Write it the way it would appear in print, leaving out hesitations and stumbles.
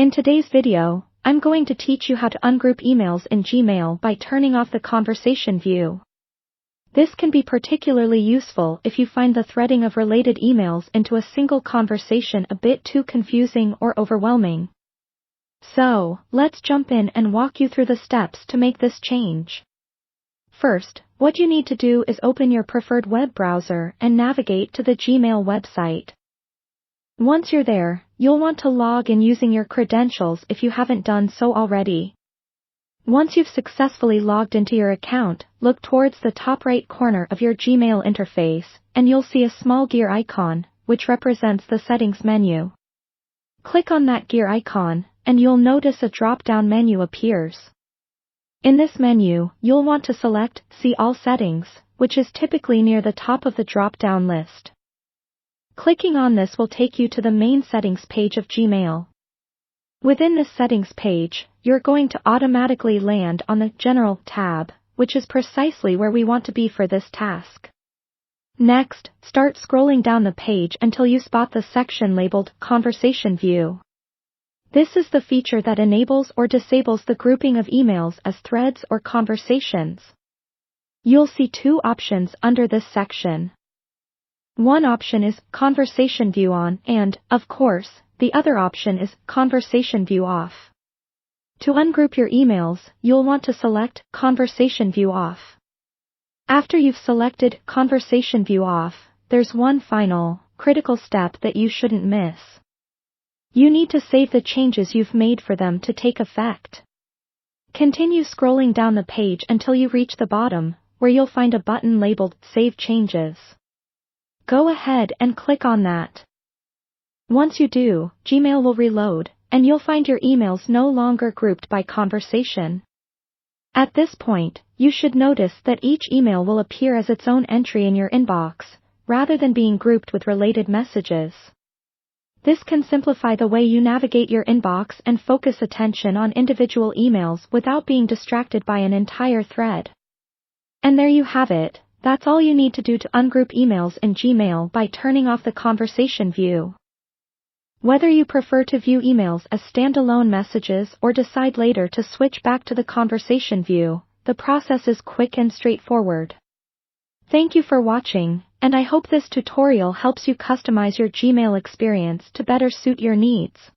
In today's video, I'm going to teach you how to ungroup emails in Gmail by turning off the conversation view. This can be particularly useful if you find the threading of related emails into a single conversation a bit too confusing or overwhelming. So, let's jump in and walk you through the steps to make this change. First, what you need to do is open your preferred web browser and navigate to the Gmail website. Once you're there, you'll want to log in using your credentials if you haven't done so already. Once you've successfully logged into your account, look towards the top right corner of your Gmail interface, and you'll see a small gear icon, which represents the settings menu. Click on that gear icon, and you'll notice a drop-down menu appears. In this menu, you'll want to select See All Settings, which is typically near the top of the drop-down list. Clicking on this will take you to the main settings page of Gmail. Within this settings page, you're going to automatically land on the General tab, which is precisely where we want to be for this task. Next, start scrolling down the page until you spot the section labeled Conversation View. This is the feature that enables or disables the grouping of emails as threads or conversations. You'll see two options under this section. One option is Conversation View On and, of course, the other option is Conversation View Off. To ungroup your emails, you'll want to select Conversation View Off. After you've selected Conversation View Off, there's one final, critical step that you shouldn't miss. You need to save the changes you've made for them to take effect. Continue scrolling down the page until you reach the bottom, where you'll find a button labeled Save Changes. Go ahead and click on that. Once you do, Gmail will reload, and you'll find your emails no longer grouped by conversation. At this point, you should notice that each email will appear as its own entry in your inbox, rather than being grouped with related messages. This can simplify the way you navigate your inbox and focus attention on individual emails without being distracted by an entire thread. And there you have it. That's all you need to do to ungroup emails in Gmail by turning off the conversation view. Whether you prefer to view emails as standalone messages or decide later to switch back to the conversation view, the process is quick and straightforward. Thank you for watching, and I hope this tutorial helps you customize your Gmail experience to better suit your needs.